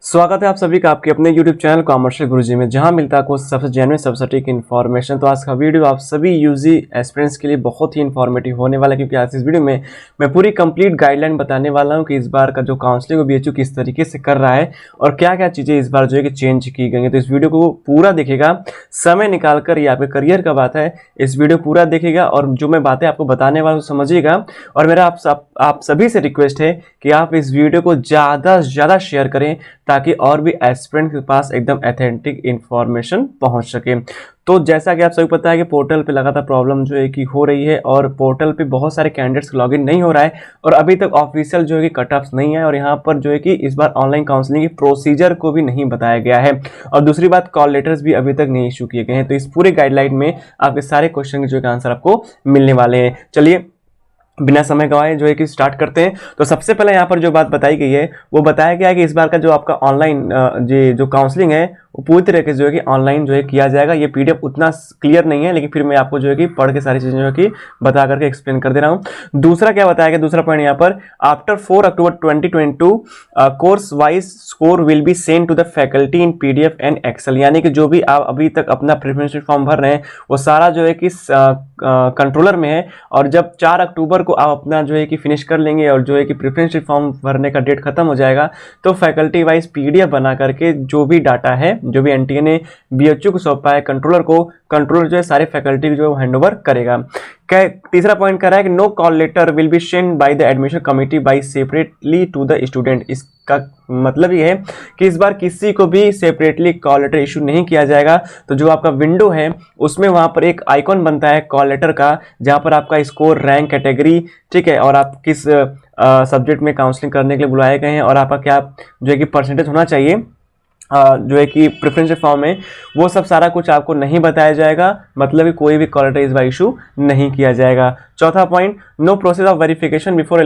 स्वागत है आप सभी का आपके अपने YouTube चैनल कॉमर्शियल गुरुजी में, जहां मिलता है आपको सबसे जेन्युइन सबसे सटीक इन्फॉर्मेशन। तो आज का वीडियो आप सभी यूजी एस्पिरेंट्स के लिए बहुत ही इन्फॉर्मेटिव होने वाला है, क्योंकि आज इस वीडियो में मैं पूरी कंप्लीट गाइडलाइन बताने वाला हूं कि इस बार का जो काउंसलिंग वो BHU किस तरीके से कर रहा है और क्या क्या चीज़ें इस बार जो है कि चेंज की गई हैं। तो इस वीडियो को पूरा देखेगा, समय निकाल कर, ये आपके करियर का बात है, इस वीडियो पूरा देखेगा और जो मैं बातें आपको बताने वाला हूँ समझिएगा। और मेरा आप सभी से रिक्वेस्ट है कि आप इस वीडियो को ज़्यादा से ज़्यादा शेयर करें, ताकि और भी एस्पिरेंट के पास एकदम ऑथेंटिक इंफॉर्मेशन पहुंच सके। तो जैसा कि आप सभी पता है कि पोर्टल पे लगातार प्रॉब्लम जो है कि हो रही है और पोर्टल पे बहुत सारे कैंडिडेट्स लॉगिन नहीं हो रहा है और अभी तक ऑफिशियल जो है कि कट ऑफ्स नहीं है, और यहाँ पर जो है कि इस बार ऑनलाइन काउंसलिंग की प्रोसीजर को भी नहीं बताया गया है। और दूसरी बात, कॉल लेटर्स भी अभी तक नहीं इशू किए गए हैं। तो इस पूरे गाइडलाइन में आपके सारे क्वेश्चन के जो है आंसर आपको मिलने वाले हैं। चलिए बिना समय गवाए जो है कि स्टार्ट करते हैं। तो सबसे पहले यहाँ पर जो बात बताई गई है वो बताया गया है कि इस बार का जो आपका ऑनलाइन जो काउंसलिंग है वो पूरी तरीके से जो है कि ऑनलाइन जो है किया जाएगा। ये PDF उतना क्लियर नहीं है, लेकिन फिर मैं आपको जो है कि पढ़ के सारी चीज़ें जो है कि बता करके एक्सप्लेन कर दे रहा हूँ। दूसरा क्या बताया गया, दूसरा पॉइंट यहाँ पर, after 4 October 2022 course wise score will be send to the faculty in PDF and excel. यानी कि जो भी आप अभी तक अपना प्रेफरेंस फॉर्म भर रहे हैं वो सारा जो है कि कंट्रोलर में है, और जब 4 अक्टूबर को आप अपना जो है कि फिनिश कर लेंगे और जो है कि प्रेफरेंस फॉर्म भरने का डेट खत्म हो जाएगा, तो फैकल्टी वाइज PDF बना करके जो भी डाटा है, जो भी NTA ने BHU को सौंपा है कंट्रोलर को, कंट्रोलर जो है सारे फैकल्टी जो हैंडओवर करेगा। तीसरा पॉइंट कर रहा है कि no call letter will be send by the admission committee by separately to the student. इसका मतलब ये है कि इस बार किसी को भी सेपरेटली कॉल लेटर इशू नहीं किया जाएगा। तो जो आपका विंडो है उसमें वहां पर एक आइकॉन बनता है कॉल लेटर का, जहां पर आपका स्कोर, रैंक, कैटेगरी, ठीक है, और आप किस सब्जेक्ट में काउंसलिंग करने के लिए बुलाए गए हैं और आपका क्या जो है कि परसेंटेज होना चाहिए जो है कि प्रेफरेंस फॉर्म में, वो सब सारा कुछ आपको नहीं बताया जाएगा। मतलब कि कोई भी कॉल लेटर इस बार इशू नहीं किया जाएगा। चौथा point, no process of verification before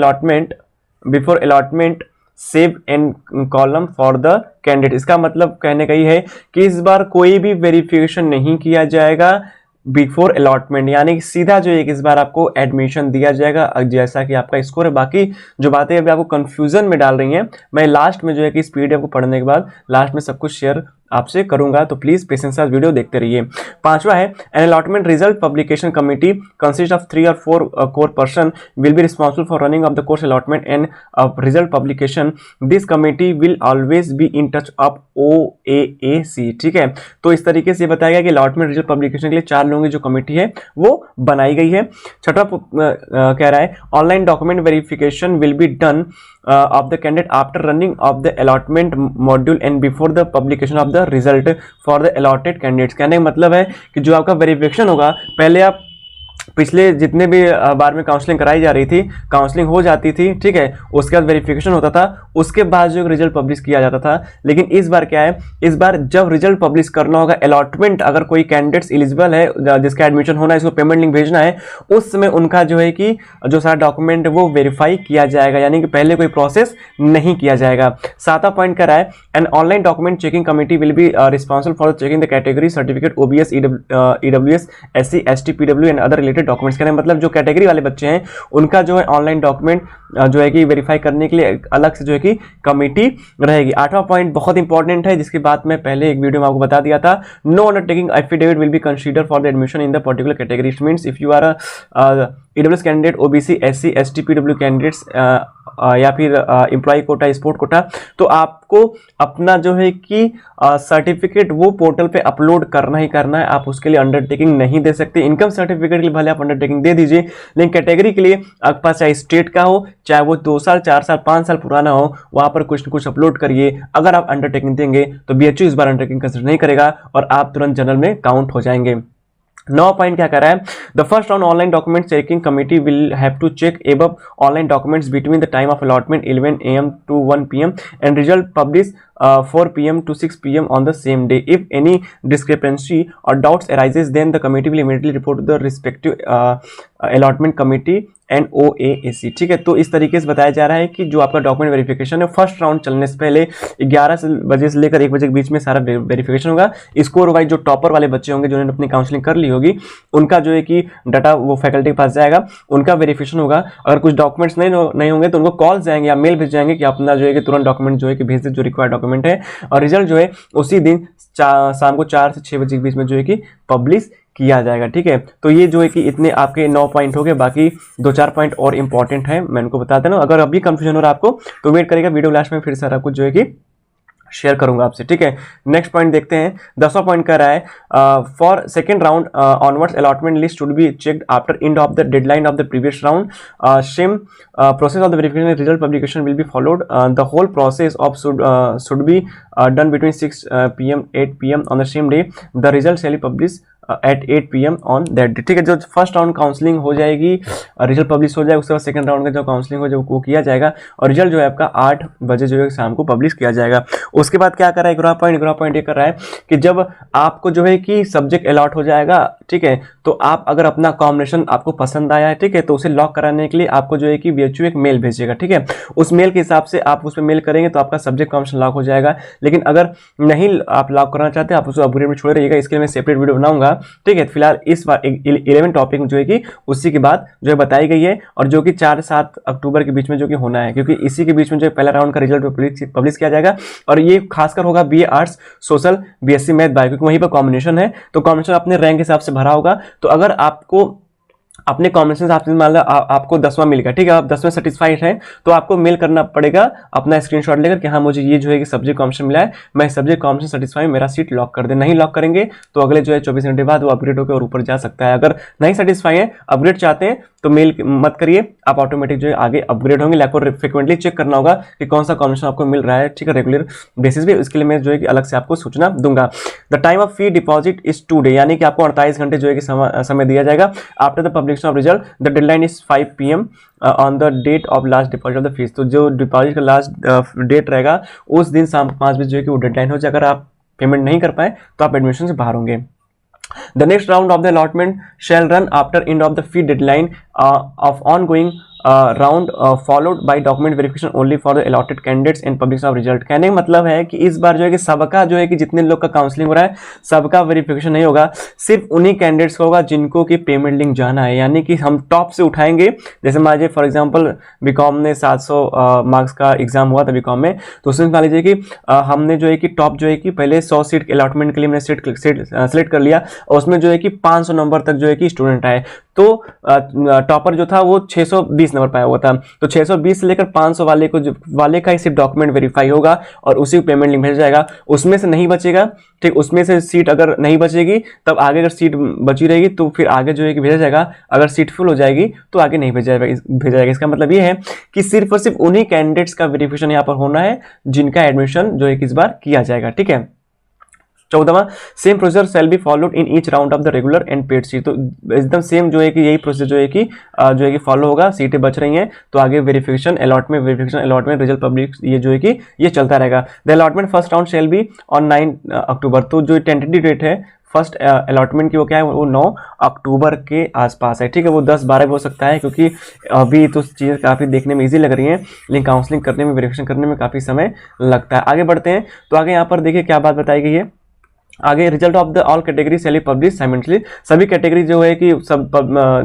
allotment save an column for the candidate. इसका मतलब कहने का ये है कि इस बार कोई भी वेरिफिकेशन नहीं किया जाएगा बिफोर अलॉटमेंट, यानी कि सीधा जो है इस बार आपको एडमिशन दिया जाएगा जैसा कि आपका स्कोर है। बाकी जो बातें अभी आपको कंफ्यूजन में डाल रही हैं, मैं लास्ट में जो है कि इस PDF को पढ़ने के बाद लास्ट में सब कुछ शेयर आपसे करूंगा, तो प्लीज पेशेंस से वीडियो देखते रहिए। पांचवा है, an allotment result publication committee consist of 3 or 4 core person will be responsible for running of the course allotment and result publication. This committee will always be in touch of OAAC। ठीक है, तो इस तरीके से बताया गया कि allotment result publication के लिए 4 लोगों की जो कमेटी है वो बनाई गई है। छठा कह रहा है, online document verification will be done of the candidate after running of the allotment module and before the publication of the result for the allotted candidates। कहने का मतलब है कि जो आपका वेरिफिकेशन होगा, पहले आप पिछले जितने भी बार में काउंसलिंग कराई जा रही थी, काउंसलिंग हो जाती थी, ठीक है, उसके बाद वेरिफिकेशन होता था, उसके बाद जो रिजल्ट पब्लिश किया जाता था। लेकिन इस बार क्या है, इस बार जब रिजल्ट पब्लिश करना होगा, अलॉटमेंट अगर कोई कैंडिडेट्स एलिजिबल है जिसका एडमिशन होना है, इसको पेमेंट लिंक भेजना है, उस समय उनका जो है कि जो सारा डॉक्यूमेंट वो वेरीफाई किया जाएगा, यानी कि पहले कोई प्रोसेस नहीं किया जाएगा। सातवां पॉइंट कर रहा है, an online document checking committee will be responsible for checking the category certificate OBS EWS SC ST PW and other related documents. कहने मतलब जो कैटेगरी वाले बच्चे हैं उनका जो है ऑनलाइन डॉक्यूमेंट जो है कि वेरीफाई करने के लिए अलग से जो है कि कमेटी रहेगी। आठवां पॉइंट बहुत इंपॉर्टेंट है, जिसकी बात मैं पहले एक वीडियो में आपको बता दिया था। No undertaking affidavit will be consider for the admission in the particular category. It means if you are EWS candidate, OBC SC ST PW candidates या फिर एम्प्लॉय कोटा, स्पोर्ट कोटा, तो आपको अपना जो है कि सर्टिफिकेट वो पोर्टल पे अपलोड करना ही करना है। आप उसके लिए अंडरटेकिंग नहीं दे सकते। इनकम सर्टिफिकेट के लिए भले आप अंडरटेकिंग दे दीजिए, लेकिन कैटेगरी के लिए आपके पास चाहे स्टेट का हो, चाहे वो 2 साल 4 साल 5 साल पुराना हो, वहां पर कुछ न कुछ अपलोड करिए। अगर आप अंडरटेकिंग देंगे तो BHU इस बार अंडरटेकिंग कंसिडर नहीं करेगा और आप तुरंत जनरल में काउंट हो जाएंगे। 9 पॉइंट क्या कर रहा है, the first round online document checking committee will have to check above online documents between the time of allotment 11 AM to 1 PM and result publish 4 PM to 6 PM on the same day. If any discrepancy or doubts arises, then the committee will immediately report to the respective allotment committee and OAAC। ठीक है, तो इस तरीके से बताया जा रहा है कि जो आपका डॉक्यूमेंट वेरिफिकेशन है फर्स्ट राउंड चलने से पहले 11 बजे से लेकर 1 बजे के बीच में सारा वेरिफिकेशन होगा। स्कोर वाइज जो टॉपर वाले बच्चे होंगे जिन्होंने अपनी काउंसलिंग कर ली होगी, उनका जो है कि डाटा वो फैकल्टी के पास जाएगा, उनका वेरिफिकेशन होगा। अगर कुछ डॉक्यूमेंट्स नहीं होंगे तो उनको कॉल जाएंगे या मेल भेज जाएंगे कि अपना जो है कि तुरंत डॉक्यूमेंट जो है कि भेज दे, जो रिक्वायर्ड डॉक्यूमेंट डॉक्यूमेंट है, और रिजल्ट जो है उसी दिन शाम को 4 से 6 बजे के बीच में जो है कि पब्लिश किया जाएगा। ठीक है, तो ये जो है कि इतने आपके 9 पॉइंट हो गए, बाकी 2-4 पॉइंट और इंपॉर्टेंट है, मैं इनको बता देना। अगर अभी कंफ्यूजन हो रहा है आपको तो वेट करेगा, वीडियो लास्ट में फिर सारा कुछ जो है कि शेयर करूंगा आपसे। ठीक है, नेक्स्ट पॉइंट देखते हैं। 10वां पॉइंट कह रहा है for second round onwards allotment list should be checked after end of the deadline of the previous round. Same process of the verification result publication will be followed. The whole process of should be done between 6 PM 8 PM on the same day. The result shall be publish at 8 PM on that day. ठीक है, जो first round counselling हो जाएगी, result publish हो जाएगा, उसके बाद second round का जो काउंसलिंग हो जाएगा वो किया जाएगा, और रिजल्ट जो है आपका 8 बजे जो है शाम को पब्लिश किया जाएगा। उसके बाद क्या कर रहा है 11वां पॉइंट ये कर रहा है कि जब आपको जो है कि सब्जेक्ट अलॉट हो जाएगा, ठीक है, तो आप अगर अपना कॉम्बिनेशन आपको पसंद आया है, ठीक है, तो उसे लॉक कराने के लिए आपको जो है कि BHU एक मेल भेजेगा। ठीक है, उस मेल के हिसाब से आप उस पर मेल करेंगे तो आपका सब्जेक्ट कॉम्बिनेशन लॉक हो जाएगा। लेकिन अगर नहीं आप लॉक करना चाहते आप उसे अपग्रेड में छोड़े रहिएगा, इसके लिए मैं सेपरेट वीडियो बनाऊंगा। ठीक है, फिलहाल इस बार 11 टॉपिक जो है कि उसी के बाद जो है बताई गई है, और जो कि 4 से 7 अक्टूबर के बीच में जो कि होना है, क्योंकि इसी के बीच में जो पहला राउंड का रिजल्ट पब्लिश किया जाएगा, और ये खासकर होगा BA arts social BSc math bio, क्योंकि वहीं पर कॉम्बिनेशन है, तो कॉम्बिनेशन अपने रैंक के हिसाब से भरा होगा। तो अगर आपको अपने कॉम्बिनेशन आपसे मान लो आपको 10वां मिल गया, ठीक है, आप 10वें सेटिस्फाइड हैं, तो आपको मेल करना पड़ेगा अपना स्क्रीनशॉट लेकर कि हाँ मुझे ये जो है कि सब्जेक्ट कॉम्बिनेशन मिला है, मैं सब्जेक्ट कॉम्बिनेशन सेटिस्फाई, मेरा सीट लॉक कर दे। नहीं लॉक करेंगे तो अगले जो है 24 घंटे बाद वो अपग्रेड होकर और ऊपर जा सकता है। अगर नहीं सेटिस्फाई है, अपग्रेड चाहते हैं, तो मेल मत करिए, आप ऑटोमेटिक जो है आगे अपग्रेड होंगे। आपको फ्रिक्वेंटली चेक करना होगा कि कौन सा कॉम्बिनेशन आपको मिल रहा है, ठीक है, रेगुलर बेसिस पे, इसके लिए मैं जो है कि अलग से आपको सूचना दूंगा। The time of fee deposit is 2 day, यानी कि आपको 48 घंटे जो है कि समय दिया जाएगा। After the publication of result the deadline is 5 PM on the date of last deposit of the fees. तो जो डिपॉजिट का लास्ट डेट रहेगा उस दिन शाम 5 बजे जो है कि वो डेडलाइन हो जाए। अगर आप पेमेंट नहीं कर पाए तो आप एडमिशन से बाहर होंगे। The next round of the allotment shall run after end of the fee deadline of ongoing round followed by document verification only for the allotted candidates and publish of result. कहने का मतलब है कि इस बार जो है कि सबका जो है कि जितने लोग का काउंसलिंग हो रहा है सबका वेरिफिकेशन नहीं होगा, सिर्फ उन्हीं कैंडिडेट्स का होगा जिनको कि पेमेंट लिंक जाना है। यानी कि हम टॉप से उठाएंगे, जैसे मान लीजिए फॉर एग्जांपल बीकॉम में 700 मार्क्स का एग्जाम हुआ था बीकॉम में, तो उसमें मान लीजिए कि हमने जो है कि टॉप जो है कि पहले 100 सीट के अलॉटमेंट के लिए मैंने सेलेक्ट कर लिया, और उसमें जो है कि 500 नंबर तक जो है कि स्टूडेंट आए, तो टॉपर जो था वो 620 नंबर पाया हुआ था, तो 620 से लेकर 500 वाले का ही सिर्फ डॉक्यूमेंट वेरीफाई होगा और उसी को पेमेंट लिंक भेजा जाएगा। उसमें से नहीं बचेगा, ठीक, उसमें से सीट अगर नहीं बचेगी तब आगे अगर सीट बची रहेगी तो फिर आगे जो है कि भेजा जाएगा, अगर सीट फुल हो जाएगी तो आगे नहीं भेजा जाएगा। इसका मतलब ये है कि सिर्फ और सिर्फ उन्हीं कैंडिडेट्स का वेरिफिकेशन यहाँ पर होना है जिनका एडमिशन जो है कि इस बार किया जाएगा। ठीक है, 14वां same procedure shall be followed in each round of the regular and paid seat. तो एकदम सेम जो है कि यही प्रोसीजर जो है कि फॉलो होगा। सीटें बच रही हैं तो आगे वेरिफिकेशन अलॉटमेंट रिजल्ट पब्लिक ये जो है कि ये चलता रहेगा। The allotment first round shall be on 9 अक्टूबर। तो जो टेंटेटिव डेट है फर्स्ट अलॉटमेंट की वो क्या है, वो 9 अक्टूबर के आसपास है। ठीक है, वो 10-12 भी हो सकता है क्योंकि अभी तो चीज़ें काफ़ी देखने में इजी लग रही हैं, लेकिन काउंसलिंग करने में वेरिफिकेशन करने में काफ़ी समय लगता है। आगे बढ़ते हैं, तो आगे यहाँ पर देखिए क्या बात बताई गई है। आगे result of the all category shell be publish simultaneously. सभी कैटेगरी जो है कि सब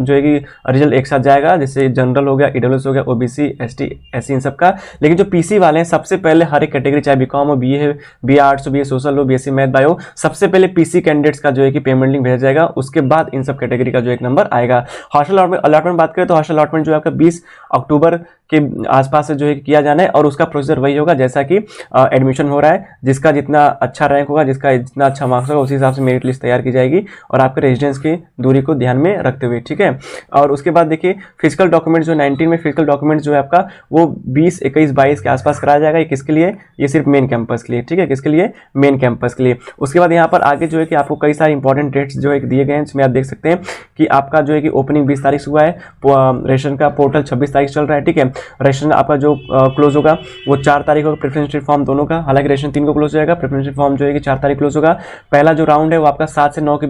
जो है कि रिजल्ट एक साथ जाएगा, जैसे जनरल हो गया, ईडब्ल्यूएस हो गया, ओबीसी, एसटी, एससी, इन सब का। लेकिन जो पीसी वाले हैं सबसे पहले हर एक कैटेगरी, चाहे बीकॉम हो, बीए है, बीए आर्ट्स हो, बीए सोशल हो, बीएससी मैथ बायो, सबसे पहले पीसी कैंडिडेट्स का जो है कि पेमेंट लिंक भेजा जाएगा, उसके बाद इन सब कैटेगरी का जो एक नंबर आएगा। हॉस्टल अलॉटमेंट बात करें तो हॉस्टल अलॉटमेंट जो है आपका 20 अक्टूबर के आसपास से जो है किया जाना है, और उसका प्रोसीजर वही होगा जैसा कि एडमिशन हो रहा है। जिसका जितना अच्छा रैंक होगा, जिसका जितना अच्छा मार्क्स होगा, उसी हिसाब से मेरिट लिस्ट तैयार की जाएगी और आपके रेजिडेंस की दूरी को ध्यान में रखते हुए। ठीक है, और उसके बाद देखिए फिजिकल डॉक्यूमेंट जो 19 में फिजिकल डॉक्यूमेंट जो है आपका वो 20, 21, 22 के आसपास कराया जाएगा। ये किसके लिए, ये सिर्फ मेन कैंपस के लिए। ठीक है, किसके लिए, मेन कैंपस के लिए। उसके बाद यहाँ पर आगे जो है कि आपको कई सारे इंपॉर्टेंट डेट्स जो है दिए गए हैं, जिसमें आप देख सकते हैं कि आपका जो है कि ओपनिंग 20 तारीख से हुआ है, रेशन का पोर्टल 26 तारीख चल रहा है। ठीक है, रेशन आपका जो क्लोज होगा वो 4 तारीख होगा, प्रेफरेंस फॉर्म दोनों का। हालांकि रेशन 3 को क्लोज हो जाएगा, प्रेफरेंस फॉर्म जो है कि 4 तारीख क्लोज होगा। पहला जो राउंड है वो आपका 7 से 9 के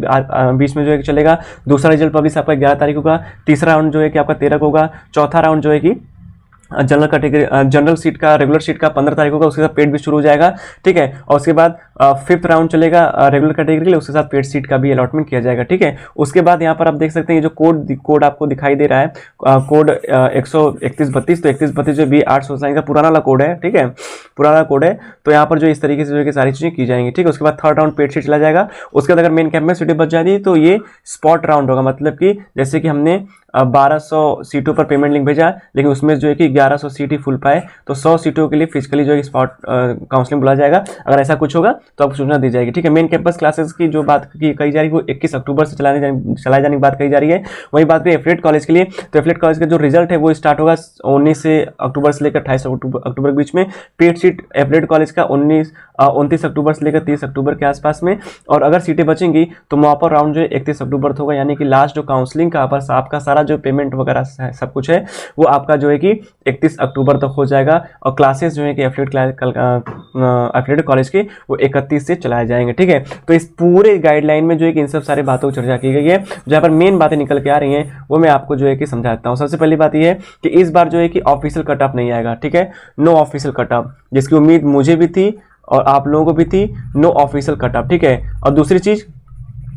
बीच में जो है कि चलेगा। दूसरा रिजल्ट पब्लिश आपका 11 तारीख होगा। तीसरा राउंड जो है कि आपका 13 को होगा। चौथा राउंड जो है कि जनरल कैटेगरी जनरल सीट का, रेगुलर सीट का 15 तारीख होगा, उसके साथ पेड भी शुरू हो जाएगा, ठीक है। और उसके बाद 5th राउंड चलेगा रेगुलर कैटेगरी के लिए, उसके साथ पेड सीट का भी अलॉटमेंट किया जाएगा, ठीक है। उसके बाद यहाँ पर आप देख सकते हैं ये जो कोड आपको दिखाई दे रहा है, कोड 13132, तो 3132 जो B8 सोशल साइंस का पुराना वाला कोड है, ठीक है, पुराना कोड है। तो यहाँ पर जो इस तरीके से जो है कि सारी चीज़ें की जाएंगी, ठीक है। उसके बाद 3rd राउंड पेड सीट चला जाएगा। उसके बाद अगर मेन कैंप में सीटें बच जाती है तो ये स्पॉट राउंड होगा, मतलब कि जैसे कि हमने 1200 सीटों पर पेमेंट लिंक भेजा, लेकिन उसमें जो है कि 1100 सीट ही फुल पाए, तो 100 सीटों के लिए फिजिकली जो है स्पॉट काउंसलिंग बुलाया जाएगा। अगर ऐसा कुछ होगा तो आपको सूचना दी जाएगी, ठीक है। मेन कैंपस क्लासेस की जो बात की कही जा रही है वो 21 अक्टूबर से चलाए जाने की बात कही जा रही है। वही बात करें एफिलिएट कॉलेज के लिए, तो एफिलिएट कॉलेज का जो रिजल्ट है वो स्टार्ट होगा 19 अक्टूबर से लेकर 28 अक्टूबर के बीच में। पेड सीट एफिलिएट कॉलेज का 29 अक्टूबर से लेकर 30 अक्टूबर के आसपास में। और अगर सीटें बचेंगी तो मॉपर राउंड जो है 31 अक्टूबर तक होगा, यानी कि लास्ट जो काउंसलिंग का आपका सारा जो पेमेंट वगैरह सब कुछ है वो आपका जो है कि 31 अक्टूबर तक हो जाएगा। और क्लासेस जो है कि एफिलिएट कॉलेज के वो 31 से चलाए जाएंगे, ठीक है। तो इस पूरे गाइडलाइन में जो है कि इन सब सारे बातों की चर्चा की गई है। जहाँ पर मेन बातें निकल के आ रही हैं वो मैं आपको जो है कि समझाता हूँ। सबसे पहली बात यह है कि इस बार जो है कि ऑफिशियल कट ऑफ नहीं आएगा, ठीक है, नो ऑफिशियल कट ऑफ, जिसकी उम्मीद मुझे भी थी और आप लोगों को भी थी, नो ऑफिशियल कट ऑफ, ठीक है। और दूसरी चीज,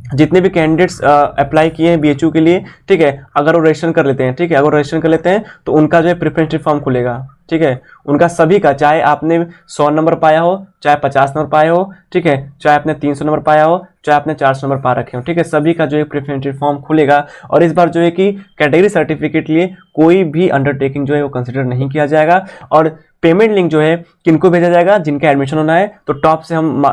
जितने भी कैंडिडेट्स अप्लाई किए हैं BHU के लिए, ठीक है, अगर वो रजिस्ट्रेशन कर लेते हैं, ठीक है, अगर रजिस्ट्रेशन कर लेते हैं तो उनका जो है प्रेफरेंस फॉर्म खुलेगा, ठीक है, उनका सभी का, चाहे आपने 100 नंबर पाया हो, चाहे 50 नंबर पाया हो, ठीक है, चाहे आपने 300 नंबर पाया हो, चाहे आपने 400 नंबर पा रखे हो, ठीक है, सभी का जो है प्रेफरेंस फॉर्म खुलेगा। और इस बार जो है कि कैटेगरी सर्टिफिकेट के लिए कोई भी अंडरटेकिंग जो है वो कंसिडर नहीं किया जाएगा। और पेमेंट लिंक जो है किनको भेजा जाएगा, जिनका एडमिशन होना है, तो टॉप से हम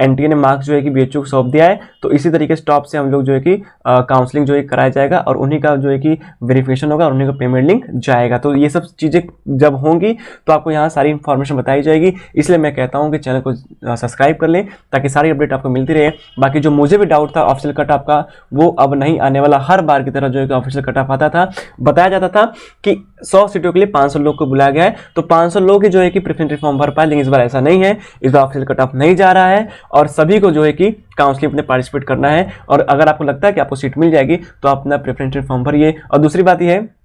NTA ने मार्क्स जो है कि BHU को सौंप दिया है, तो इसी तरीके से टॉप से हम लोग जो है कि काउंसलिंग जो है कराया जाएगा और उन्हीं का जो है कि वेरिफिकेशन होगा और उन्हीं का पेमेंट लिंक जाएगा। तो ये सब चीज़ें जब होंगी तो आपको यहाँ सारी इन्फॉर्मेशन बताई जाएगी। इसलिए मैं कहता हूँ कि चैनल को सब्सक्राइब कर लें ताकि सारी अपडेट आपको मिलती रहे। बाकी जो मुझे भी डाउट था ऑफिशियल कट ऑफ का, वो अब नहीं आने वाला। हर बार की तरह जो है कि ऑफिशियल कट ऑफ आता था, बताया जाता था कि 100 सीटों के लिए 500 लोग को बुलाया गया है, तो 500 लोग ही जो है कि प्रेफरेंस फॉर्म भर पाए, लेकिन इस बार ऐसा नहीं है। इस बार ऑफिशियल कट ऑफ नहीं जा रहा है और सभी को जो है कि काउंसलिंग में पार्टिसिपेट करना है। और अगर आपको लगता है कि आपको सीट मिल जाएगी तो आप अपना प्रेफरेंस फॉर्म भरिए। और दूसरी बात यह है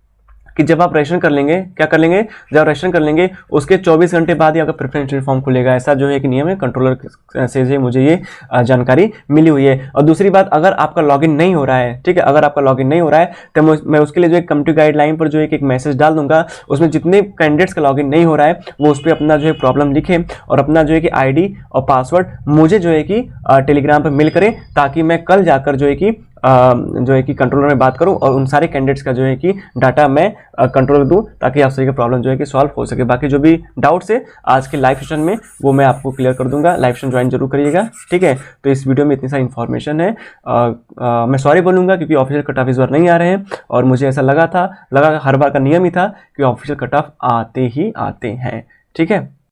कि जब आप रजिस्ट्रेशन कर लेंगे, क्या कर लेंगे, जब रजिस्ट्रेशन कर लेंगे उसके 24 घंटे बाद ही आपका प्रेफरेंस फॉर्म खुलेगा। ऐसा जो है कि नियम है, कंट्रोलर से जो मुझे ये जानकारी मिली हुई है। और दूसरी बात, अगर आपका लॉगिन नहीं हो रहा है, ठीक है, अगर आपका लॉगिन नहीं हो रहा है तो मैं उसके लिए जो है कम्युनिटी गाइडलाइन पर जो है एक मैसेज डाल दूंगा। उसमें जितने कैंडिडेट्स का लॉगिन नहीं हो रहा है वो उस पर अपना जो है प्रॉब्लम लिखें और अपना जो है कि ID और पासवर्ड मुझे जो है कि टेलीग्राम पर मेल करें, ताकि मैं कल जाकर जो है कि कंट्रोलर में बात करूं और उन सारे कैंडिडेट्स का जो है कि डाटा मैं कंट्रोलर दूं, ताकि आप सभी का प्रॉब्लम जो है कि सॉल्व हो सके। बाकी जो भी डाउट्स है आज के लाइव सेशन में वो मैं आपको क्लियर कर दूंगा। लाइव सेशन ज्वाइन जरूर करिएगा, ठीक है। तो इस वीडियो में इतनी सारी इन्फॉर्मेशन है, मैं सॉरी बोलूँगा क्योंकि ऑफिशियल कट ऑफ इस बार नहीं आ रहे हैं और मुझे ऐसा लगा हर बार का नियम ही था कि ऑफिशियल कट ऑफ आते ही आते हैं, ठीक है।